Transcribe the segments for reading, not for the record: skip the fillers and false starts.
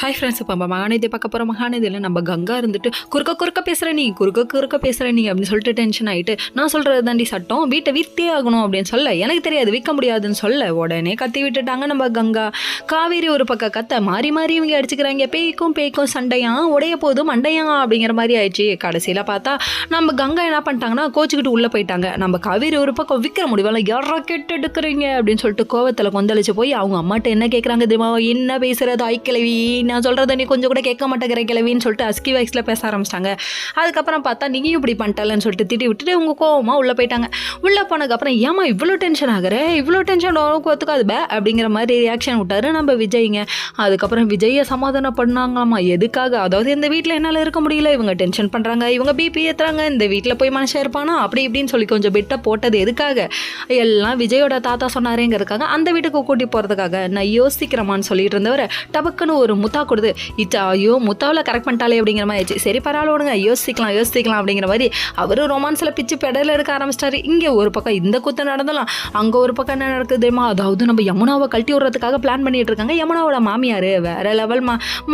Hi friends, இப்போ நம்ம மகாநதி பார்க்க போகிற மகாநதியில் நம்ம கங்கா இருந்துட்டு குறுக்க பேசுகிற நீ பேசுகிற நீ அப்படின்னு சொல்லிட்டு டென்ஷன் ஆகிட்டு, நான் சொல்கிறது தாண்டி சட்டம், வீட்டை விற்றே ஆகணும் அப்படின்னு சொல்ல, எனக்கு தெரியாது விற்க முடியாதுன்னு சொல்ல உடனே கத்தி விட்டுட்டாங்க நம்ம கங்கா. காவேரி ஒரு பக்கம் கத்த மாறி இவங்க அடிச்சுக்கிறாங்க. பேய்க்கும் சண்டையான் உடைய போதும் மண்டையா அப்படிங்கிற மாதிரி ஆயிடுச்சு. கடைசியில் பார்த்தா நம்ம கங்கா என்ன பண்ணிட்டாங்கன்னா கோச்சிக்கிட்டு உள்ளே போயிட்டாங்க. நம்ம காவேரி ஒரு பக்கம் விற்கிற முடிவால யாரா கெட்டு எடுக்கிறீங்க அப்படின்னு சொல்லிட்டு கோவத்தில் கொந்தளிச்சு போய் அவங்க அம்மாட்ட என்ன கேட்குறாங்க தெரியுமா? என்ன பேசுறது ஐக்கிழவி, நான் சொல்கிறத நீ கொஞ்சம் கூட கேட்க மாட்டேங்கிற கிழவின்னு சொல்லிட்டு அஸ்கி வாய்ஸில் பேச ஆரம்பிச்சிட்டாங்க. அதுக்கப்புறம் பார்த்தா நீயும் இப்படி பண்ணிட்டலன்னு சொல்லிட்டு திட்டி விட்டுட்டு உங்கள் கோவமாக உள்ளே போயிட்டாங்க. உள்ளே போனதுக்கப்புறம் ஏமா இவ்வளோ டென்ஷன் ஆகிற, இவ்வளோ டென்ஷன் ஒத்துக்காது பே அப்படிங்கிற மாதிரி ரியாக்ஷன் விட்டாரு நம்ம விஜய்ங்க. அதுக்கப்புறம் விஜயை சமாதானம் பண்ணாங்களாமா. எதுக்காக? அதாவது இந்த வீட்டில் என்னால் இருக்க முடியல, இவங்க டென்ஷன் பண்ணுறாங்க, இவங்க பிபி ஏற்றுறாங்க, இந்த வீட்டில் போய் மனுஷன் இருப்பானா அப்படி இப்படின்னு சொல்லி கொஞ்சம் பிட்ட போட்டது எதுக்காக? எல்லாம் விஜயோட தாத்தா சொன்னாரேங்கிறதுக்காக, அந்த வீட்டுக்கு கூட்டி போகிறதுக்காக. நான் யோசிக்கிறேமான்னு சொல்லிட்டு இருந்தவரை டபக்குன்னு ஒரு முத்தா கொடுத்து ஐயோ முத்தாவில் கரெக்ட் பண்ணிட்டாலே அப்படிங்கிற மாதிரி ஆயிடுச்சு. சரி பரவாயில்ல விடுங்க, யோசிக்கலாம் அப்படிங்கிற மாதிரி அவரு ரொமான்ஸில் பிச்சு பெடல எடுக்க ஆரம்பிச்சிட்டாரு. இங்கே ஒரு பக்கம் இந்த குத்து நடந்தலாம், அங்கே ஒரு பக்கம் என்ன நடக்குது தெரியுமா? அதாவது நம்ம யமுனாவை கழட்டி விடுறதுக்காக பிளான் பண்ணிட்டு இருக்காங்க. யமுனாவோட மாமியார் வேற லெவல்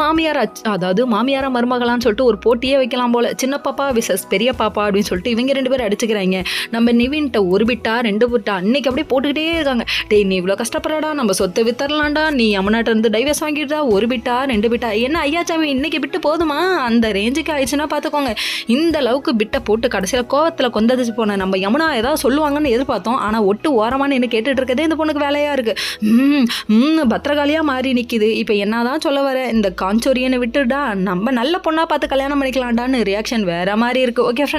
மாமியார், அதாவது மாமியாரா மருமகளான்னு சொல்லிட்டு ஒரு போட்டியே வைக்கலாம் போல. சின்ன பாப்பா விசஸ் பெரிய பாப்பா அப்படின்னு சொல்லிட்டு இவங்க 2 பேரும் அடிச்சுக்கிறாங்க. நம்ம நிவின்ட்ட 1 பிட்டா 2 பிட்டா அன்னைக்கு அப்படியே போட்டுக்கிட்டே இருக்காங்க. டேய் நீ இவ்வளோ கஷ்டப்படுறடா, நம்ம சொத்தை வித்தரலாம்டா, நீ யமுனாட்ட இருந்து டைவர்ஸ் வாங்கிட்டா, 1 பிட்டா 2 பிட்டா என்ன ஐயாச்சாமி இன்னைக்கு பிட்டு போதுமா? அந்த ரேஞ்சுக்கு ஆயிடுச்சுன்னா பார்த்துக்கோங்க. இந்த அளவுக்கு பிட்டை போட்டு கடைசியில் கோவத்தில் கொந்ததிச்சு போன நம்ம யமுனா ஏதாவது சொல்லுவாங்கன்னு எதிர்பார்த்தோம். ஆனால் ஒட்டு ஓரமான என்ன கேட்டுட்டு இருக்கதே இந்த பொண்ணுக்கு வேலையாக இருக்குது. பத்திரகாளியாக மாறி நிற்கிது. இப்போ என்னதான் சொல்ல வர, இந்த காஞ்சோரியனை விட்டுடா, நம்ம நல்ல பொண்ணாக பார்த்து கல்யாணம் பண்ணிக்கலாம்டான்னு ரியாக்ஷன் வேற மாதிரி இருக்குது. Okay friends.